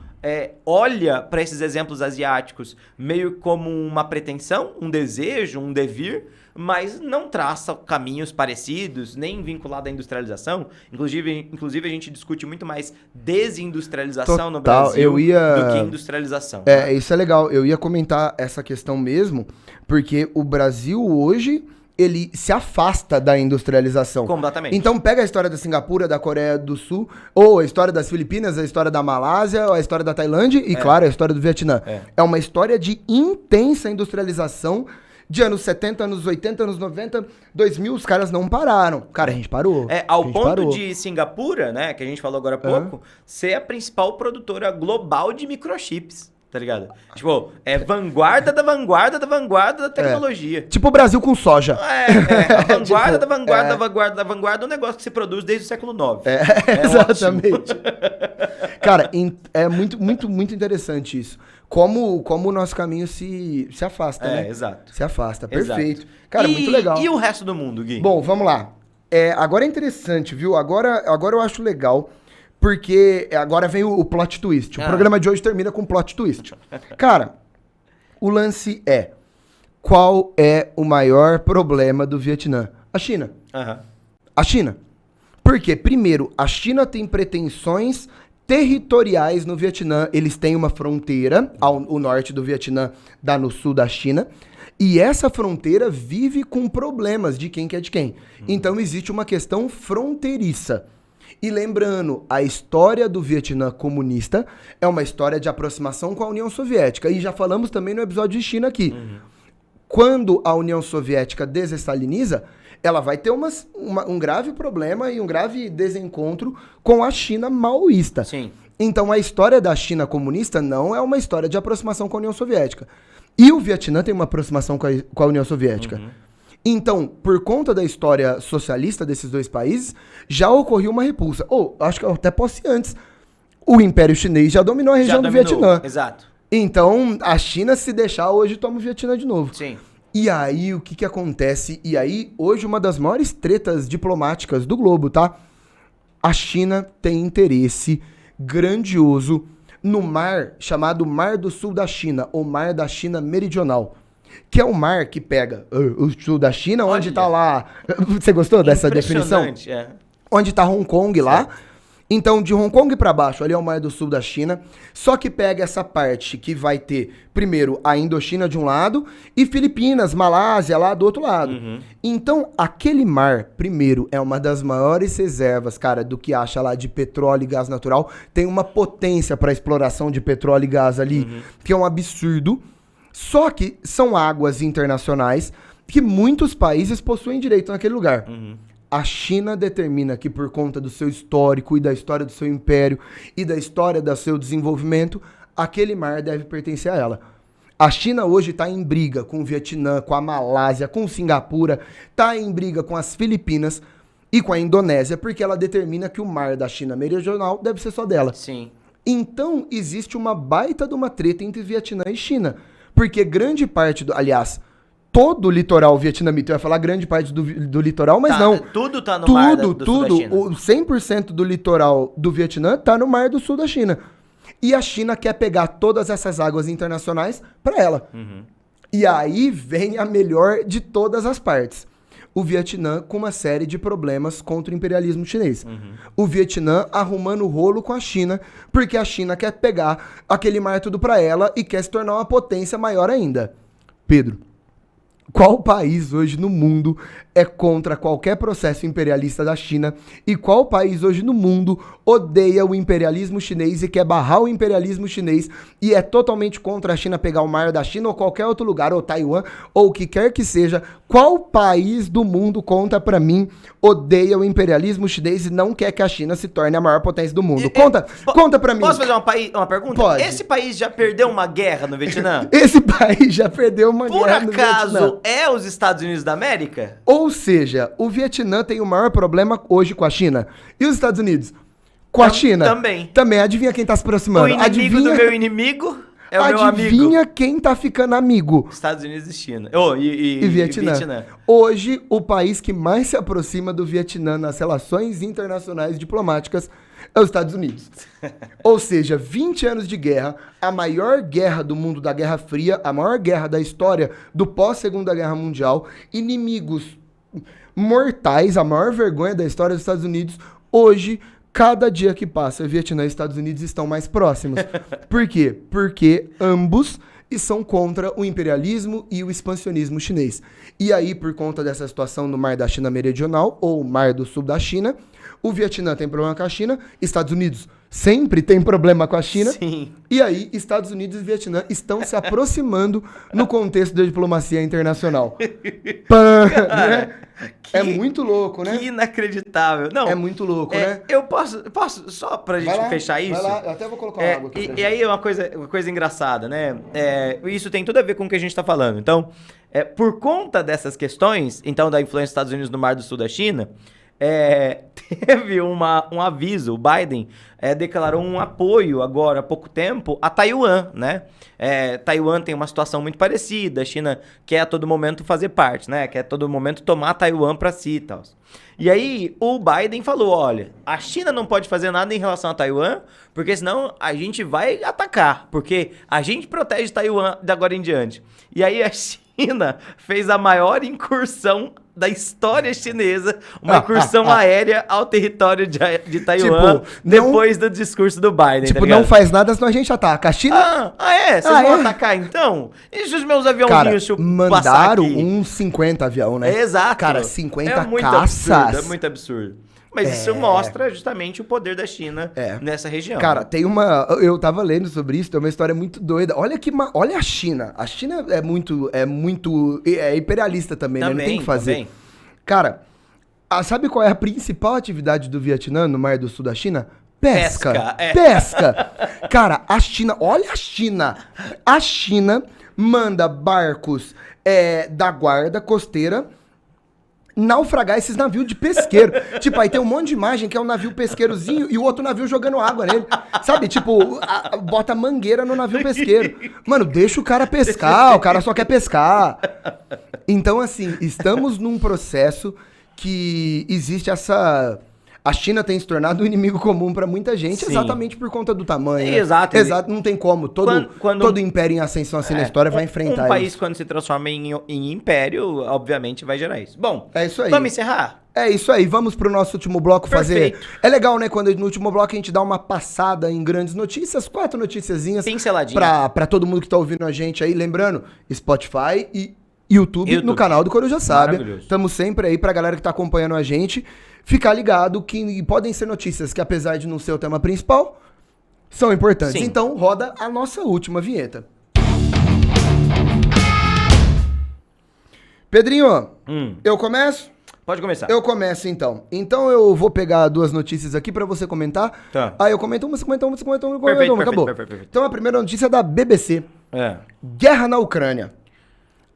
olha para esses exemplos asiáticos meio como uma pretensão, um desejo, um devir, mas não traça caminhos parecidos, nem vinculado à industrialização. Inclusive a gente discute muito mais desindustrialização no Brasil do que industrialização. Isso é legal. Eu ia comentar essa questão mesmo, porque o Brasil hoje, ele se afasta da industrialização. Completamente. Então pega a história da Singapura, da Coreia do Sul, ou a história das Filipinas, a história da Malásia, a história da Tailândia e, claro, a história do Vietnã. É uma história de intensa industrialização de anos 70, anos 80, anos 90, 2000, os caras não pararam. Cara, a gente parou. Ao ponto de Singapura, né, que a gente falou agora há pouco, ser a principal produtora global de microchips. Tá ligado? Tipo, vanguarda da vanguarda da vanguarda da tecnologia. Tipo o Brasil com soja. A vanguarda da vanguarda da vanguarda da vanguarda é um negócio que se produz desde o século IX. Exatamente. Cara, é muito interessante isso. Como o nosso caminho se afasta, né? Exato. Se afasta, perfeito. Cara, muito legal. E o resto do mundo, Gui? Bom, vamos lá. Agora é interessante, viu? Agora eu acho legal, porque agora vem o plot twist. O programa de hoje termina com plot twist. Cara, o lance qual é o maior problema do Vietnã? A China. A China. Porque, primeiro, a China tem pretensões territoriais no Vietnã. Eles têm uma fronteira, o norte do Vietnã dá no sul da China, e essa fronteira vive com problemas de quem que é de quem. Então existe uma questão fronteiriça. E lembrando, a história do Vietnã comunista é uma história de aproximação com a União Soviética. E já falamos também no episódio de China aqui. Quando a União Soviética desestaliniza, ela vai ter um grave problema e um grave desencontro com a China maoísta. Sim. Então a história da China comunista não é uma história de aproximação com a União Soviética. E o Vietnã tem uma aproximação com a União Soviética. Então, por conta da história socialista desses dois países, já ocorreu uma repulsa. Acho que eu até posso ir antes. O Império Chinês já dominou a região do Vietnã. Exato. Então, a China, se deixar, hoje toma o Vietnã de novo. Sim. E aí, o que acontece? E aí, hoje, uma das maiores tretas diplomáticas do globo, tá? A China tem interesse grandioso no mar chamado Mar do Sul da China, ou Mar da China Meridional, que é o mar que pega o sul da China, onde tá lá... Você gostou dessa definição? Onde tá Hong Kong lá. Então, de Hong Kong para baixo, ali é o Mar do Sul da China, só que pega essa parte que vai ter, primeiro, a Indochina de um lado e Filipinas, Malásia lá do outro lado. Então, aquele mar, primeiro, é uma das maiores reservas, cara, do que acha lá de petróleo e gás natural. Tem uma potência para exploração de petróleo e gás ali, que é um absurdo. Só que são águas internacionais que muitos países possuem direito naquele lugar. A China determina que por conta do seu histórico e da história do seu império e da história do seu desenvolvimento, aquele mar deve pertencer a ela. A China hoje está em briga com o Vietnã, com a Malásia, com Singapura, está em briga com as Filipinas e com a Indonésia, porque ela determina que o mar da China meridional deve ser só dela. Sim. Então, existe uma baita de uma treta entre Vietnã e China, porque grande parte aliás, todo o litoral vietnamita, eu ia falar grande parte do litoral, mas não. Tudo tá no mar do sul da China. O 100% do litoral do Vietnã tá no mar do sul da China. E a China quer pegar todas essas águas internacionais para ela. E aí vem a melhor de todas as partes. O Vietnã com uma série de problemas contra o imperialismo chinês. O Vietnã arrumando o rolo com a China, porque a China quer pegar aquele mar tudo para ela e quer se tornar uma potência maior ainda. Pedro, qual país hoje no mundo é contra qualquer processo imperialista da China? E qual país hoje no mundo odeia o imperialismo chinês e quer barrar o imperialismo chinês e é totalmente contra a China pegar o mar da China ou qualquer outro lugar, ou Taiwan, ou o que quer que seja? Qual país do mundo, conta pra mim, odeia o imperialismo chinês e não quer que a China se torne a maior potência do mundo? Conta pra mim. Posso fazer uma pergunta? Pode. Esse país já perdeu uma guerra no Vietnã? Esse país já perdeu uma guerra no Vietnã. Por acaso é os Estados Unidos da América? Ou seja, o Vietnã tem o maior problema hoje com a China. E os Estados Unidos? Com a China? Também. Também. Adivinha quem tá se aproximando? O inimigo do meu inimigo é o meu amigo. Adivinha quem tá ficando amigo? Estados Unidos e China. E Vietnã. Hoje, o país que mais se aproxima do Vietnã nas relações internacionais diplomáticas é os Estados Unidos. Ou seja, 20 anos de guerra, a maior guerra do mundo da Guerra Fria, a maior guerra da história do pós-Segunda Guerra Mundial, inimigos mortais, a maior vergonha da história dos Estados Unidos. Hoje, cada dia que passa, Vietnã e Estados Unidos estão mais próximos. Por quê? Porque ambos são contra o imperialismo e o expansionismo chinês. E aí, por conta dessa situação no Mar da China Meridional, ou Mar do Sul da China, o Vietnã tem problema com a China, Estados Unidos sempre tem problema com a China. Sim. E aí, Estados Unidos e Vietnã estão se aproximando no contexto da diplomacia internacional. Pã, né? É muito louco, né? Que inacreditável. Não, é muito louco, né? Eu posso só pra gente fechar isso? Vai lá, eu até vou colocar uma água aqui. E aí uma coisa engraçada, né? Isso tem tudo a ver com o que a gente tá falando. Então, por conta dessas questões, então da influência dos Estados Unidos no Mar do Sul da China, teve um aviso, o Biden declarou um apoio agora há pouco tempo a Taiwan, né? Taiwan tem uma situação muito parecida, a China quer a todo momento fazer parte, né? Quer a todo momento tomar Taiwan para si e tal. E aí o Biden falou, olha, a China não pode fazer nada em relação a Taiwan, porque senão a gente vai atacar, porque a gente protege Taiwan de agora em diante. E aí a China fez a maior incursão da história chinesa, uma incursão aérea ao território de Taiwan, tipo, depois do discurso do Biden. Tipo, não faz nada, senão a gente ataca. A China... Vocês vão atacar então? E se os meus aviãozinhos mandaram uns 50 avião, né? Exato. Cara, 50 muito caças. Absurdo, é muito absurdo. Mas isso mostra justamente o poder da China nessa região. Cara, tem eu tava lendo sobre isso, tem uma história muito doida. Olha a China. A China é muito imperialista também, né? Não tem o que fazer. Também. Cara, sabe qual é a principal atividade do Vietnã no Mar do Sul da China? Pesca. Pesca. Cara, a China, olha a China. A China manda barcos da guarda costeira naufragar esses navios de pesqueiro. Tipo, aí tem um monte de imagem que é um navio pesqueirozinho e o outro navio jogando água nele. Sabe? Tipo, bota mangueira no navio pesqueiro. Mano, deixa o cara pescar, o cara só quer pescar. Então, assim, estamos num processo que existe essa... A China tem se tornado um inimigo comum pra muita gente, exatamente por conta do tamanho. Né? Exato. Não tem como. Todo império em ascensão assim na história vai enfrentar isso. Um país, quando se transforma em império, obviamente vai gerar isso. Bom, é isso aí. Vamos encerrar? É isso aí. Vamos pro nosso último bloco fazer... É legal, né? Quando no último bloco a gente dá uma passada em grandes notícias, 4 noticiazinhas. Pinceladinha. Pra todo mundo que tá ouvindo a gente aí. Lembrando, Spotify e YouTube. No canal do Coruja Sábia. Estamos sempre aí pra galera que tá acompanhando a gente ficar ligado que podem ser notícias que, apesar de não ser o tema principal, são importantes. Sim. Então, roda a nossa última vinheta. Pedrinho, eu começo? Pode começar. Eu começo, então. Então eu vou pegar 2 notícias aqui pra você comentar. Tá. Aí eu comento uma, você comenta uma, você comenta uma, Perfeito, acabou. perfeito. Então a primeira notícia é da BBC. É. Guerra na Ucrânia.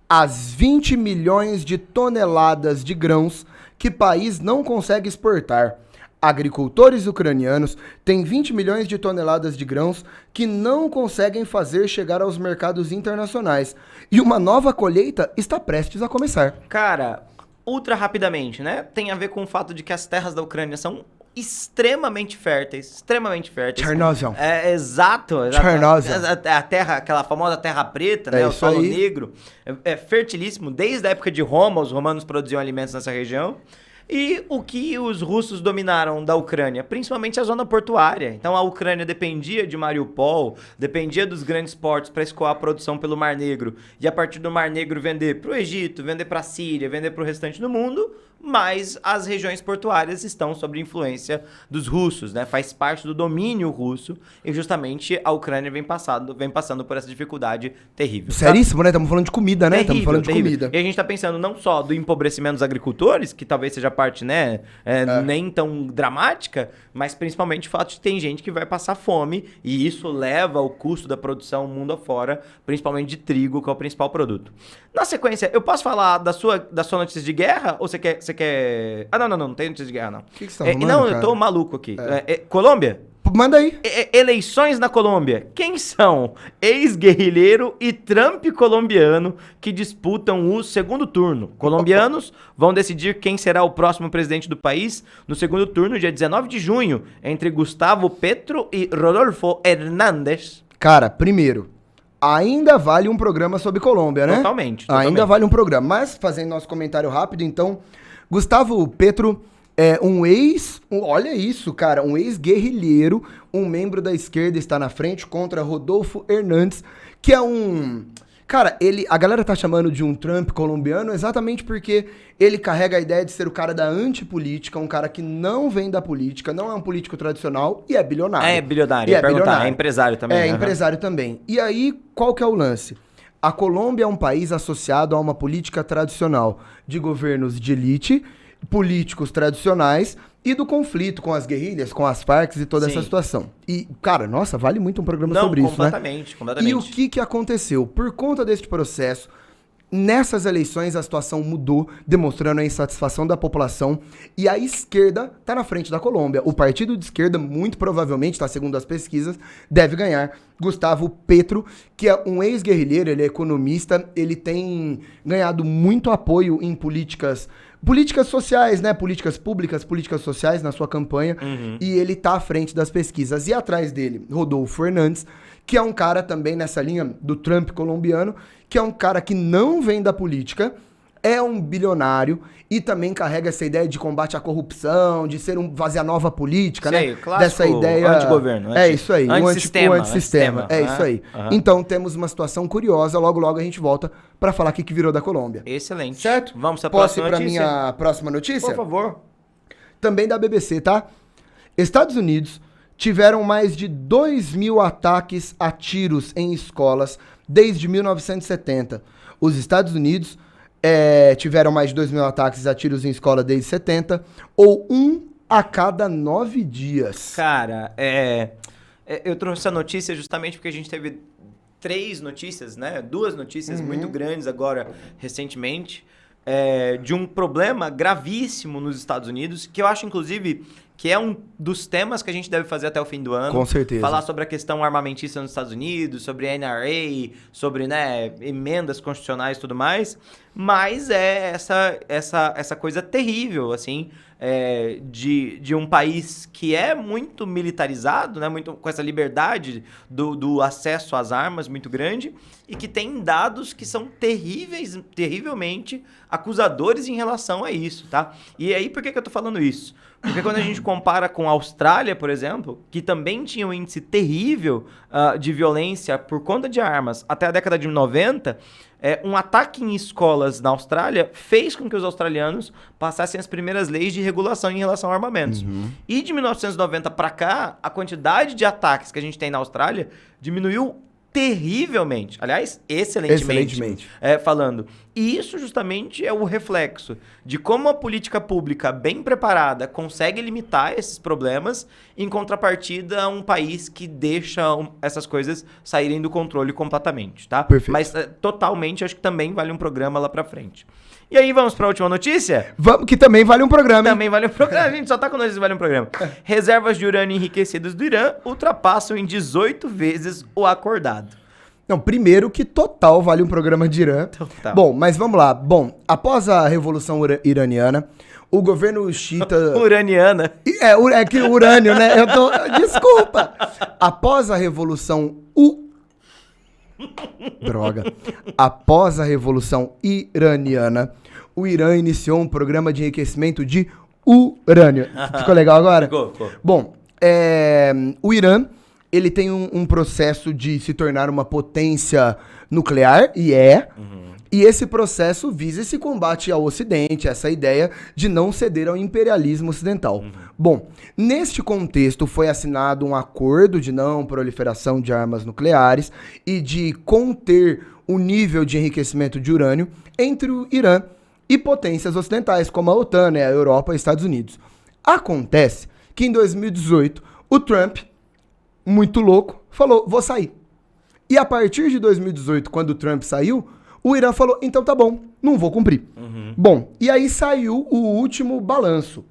As 20 milhões de toneladas de grãos que país não consegue exportar. Agricultores ucranianos têm 20 milhões de toneladas de grãos que não conseguem fazer chegar aos mercados internacionais. E uma nova colheita está prestes a começar. Cara, ultra rapidamente, né? Tem a ver com o fato de que as terras da Ucrânia são extremamente férteis, extremamente férteis. Chernobyl. Exato. Chernobyl. A terra, aquela famosa terra preta, né? O isso solo aí. negro. É fertilíssimo. Desde a época de Roma, os romanos produziam alimentos nessa região. E o que os russos dominaram da Ucrânia? Principalmente a zona portuária. Então a Ucrânia dependia de Mariupol, dependia dos grandes portos para escoar a produção pelo Mar Negro. E a partir do Mar Negro vender para o Egito, vender para a Síria, vender para o restante do mundo. Mas as regiões portuárias estão sob influência dos russos, né? Faz parte do domínio russo e justamente a Ucrânia vem passando por essa dificuldade terrível. Tá? Seríssimo, né? Estamos falando de comida, né? Estamos falando de comida. E a gente tá pensando não só do empobrecimento dos agricultores, que talvez seja parte, né, nem tão dramática, mas principalmente o fato de que tem gente que vai passar fome e isso leva o custo da produção mundo afora, principalmente de trigo, que é o principal produto. Na sequência, eu posso falar da sua notícia de guerra ou você quer... Ah, não tem notícia de guerra, não. O que você tá arrumando, não, cara? eu tô maluco aqui. Colômbia? Manda aí. Eleições na Colômbia. Quem são ex-guerrilheiro e Trump colombiano que disputam o segundo turno? Colombianos vão decidir quem será o próximo presidente do país no segundo turno, dia 19 de junho, entre Gustavo Petro e Rodolfo Hernández. Cara, primeiro, ainda vale um programa sobre Colômbia, né? Totalmente. Ainda vale um programa. Mas, fazendo nosso comentário rápido, então, Gustavo Petro é olha isso, cara, um ex-guerrilheiro, um membro da esquerda está na frente contra Rodolfo Hernández, que é um... Cara, a galera tá chamando de um Trump colombiano exatamente porque ele carrega a ideia de ser o cara da antipolítica, um cara que não vem da política, não é um político tradicional e é bilionário. É bilionário, é empresário também. É, empresário também. E aí, qual que é o lance? A Colômbia é um país associado a uma política tradicional de governos de elite, políticos tradicionais e do conflito com as guerrilhas, com as Farc e toda essa situação. E, cara, nossa, vale muito um programa sobre isso, né? Completamente. E o que aconteceu? Por conta deste processo, nessas eleições a situação mudou, demonstrando a insatisfação da população, e a esquerda tá na frente da Colômbia. O partido de esquerda, muito provavelmente, tá segundo as pesquisas, deve ganhar. Gustavo Petro, que é um ex-guerrilheiro, ele é economista, ele tem ganhado muito apoio em políticas sociais, né? Políticas públicas, políticas sociais na sua campanha. E ele tá à frente das pesquisas. E atrás dele, Rodolfo Hernández, que é um cara também nessa linha do Trump colombiano, que é um cara que não vem da política, é um bilionário e também carrega essa ideia de combate à corrupção, de fazer a nova política, né? Dessa ideia... Antigoverno. Isso aí. Antissistema. Antissistema. É isso aí. Então temos uma situação curiosa. Logo, logo a gente volta pra falar o que virou da Colômbia. Excelente. Certo? Vamos pra Posso próxima ir pra notícia? minha próxima notícia? Por favor. Também da BBC, tá? Estados Unidos tiveram mais de 2.000 ataques a tiros em escolas desde 1970. Os Estados Unidos tiveram mais de 2.000 ataques a tiros em escola desde 70, ou 1 a cada 9 dias. Cara, eu trouxe essa notícia justamente porque a gente teve 3 notícias, né? 2 notícias muito grandes agora, recentemente, de um problema gravíssimo nos Estados Unidos, que eu acho, inclusive, que é um dos temas que a gente deve fazer até o fim do ano. Com certeza. Falar sobre a questão armamentista nos Estados Unidos, sobre a NRA, sobre, né, emendas constitucionais e tudo mais. Mas é essa coisa terrível, assim, de um país que é muito militarizado, né, muito com essa liberdade do acesso às armas muito grande, e que tem dados que são terrivelmente acusadores em relação a isso, tá? E aí, por que eu tô falando isso? Porque quando a gente compara com a Austrália, por exemplo, que também tinha um índice terrível de violência por conta de armas até a década de 90, um ataque em escolas na Austrália fez com que os australianos passassem as primeiras leis de regulação em relação a armamentos. E de 1990 para cá, a quantidade de ataques que a gente tem na Austrália diminuiu terrivelmente, aliás, excelentemente. Falando. E isso justamente é o reflexo de como a política pública bem preparada consegue limitar esses problemas, em contrapartida a um país que deixa essas coisas saírem do controle completamente, tá? Perfeito. Mas totalmente acho que também vale um programa lá pra frente. E aí, vamos pra última notícia? Vamos, que também vale um programa, hein? Também vale um programa. A gente só tá com notícias que vale um programa. Reservas de urânio enriquecidos do Irã ultrapassam em 18 vezes o acordado. Não, primeiro que total vale um programa de Irã. Total. Bom, mas vamos lá. Bom, após a Revolução Iraniana, o governo xiita... Uraniana. É que urânio, né? Desculpa. Após a Revolução Após a Revolução Iraniana, o Irã iniciou um programa de enriquecimento de urânio. Ficou legal agora? Ficou. Bom, o Irã, ele tem um processo de se tornar uma potência nuclear, e esse processo visa esse combate ao Ocidente, essa ideia de não ceder ao imperialismo ocidental. Bom, neste contexto foi assinado um acordo de não proliferação de armas nucleares e de conter o nível de enriquecimento de urânio entre o Irã e potências ocidentais, como a OTAN, né, a Europa e os Estados Unidos. Acontece que em 2018, o Trump, muito louco, falou, vou sair. E a partir de 2018, quando o Trump saiu, o Irã falou, então tá bom, não vou cumprir. Bom, e aí saiu o último balanço.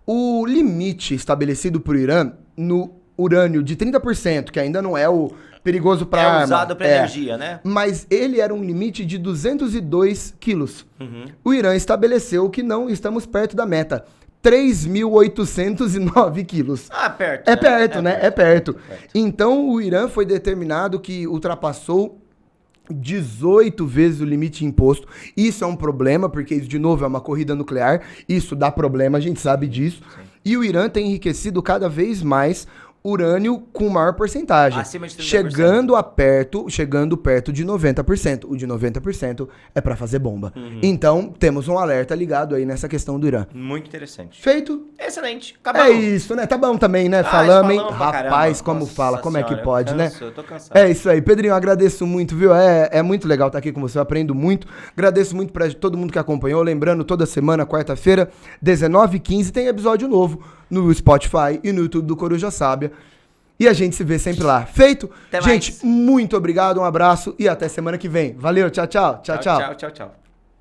O limite estabelecido por Irã no urânio de 30%, que ainda não é o perigoso para arma. É usado para energia, né? Mas ele era um limite de 202 quilos. O Irã estabeleceu que não estamos perto da meta. 3.809 quilos. Perto. É perto, né? É perto. Então, o Irã foi determinado que ultrapassou 18 vezes o limite imposto. Isso é um problema, porque isso, de novo, é uma corrida nuclear. Isso dá problema, a gente sabe disso. Sim. E o Irã tem enriquecido cada vez mais urânio com maior porcentagem. Acima de 30%. Chegando perto de 90%. O de 90% é pra fazer bomba. Então, temos um alerta ligado aí nessa questão do Irã. Muito interessante. Feito? Excelente. Acabou. É isso, né? Tá bom também, né? Falamos, hein? pra Rapaz, caramba. como Nossa fala, como é que senhora, pode, né? Eu tô cansado. É isso aí. Pedrinho, eu agradeço muito, viu? É muito legal estar aqui com você, eu aprendo muito. Agradeço muito pra todo mundo que acompanhou. Lembrando, toda semana, quarta-feira, 19h15, tem episódio novo no Spotify e no YouTube do Coruja Sábia. E a gente se vê sempre lá. Feito? Até gente, mais. muito obrigado, um abraço e até semana que vem. Valeu, tchau, tchau. Tchau, tchau. Tchau.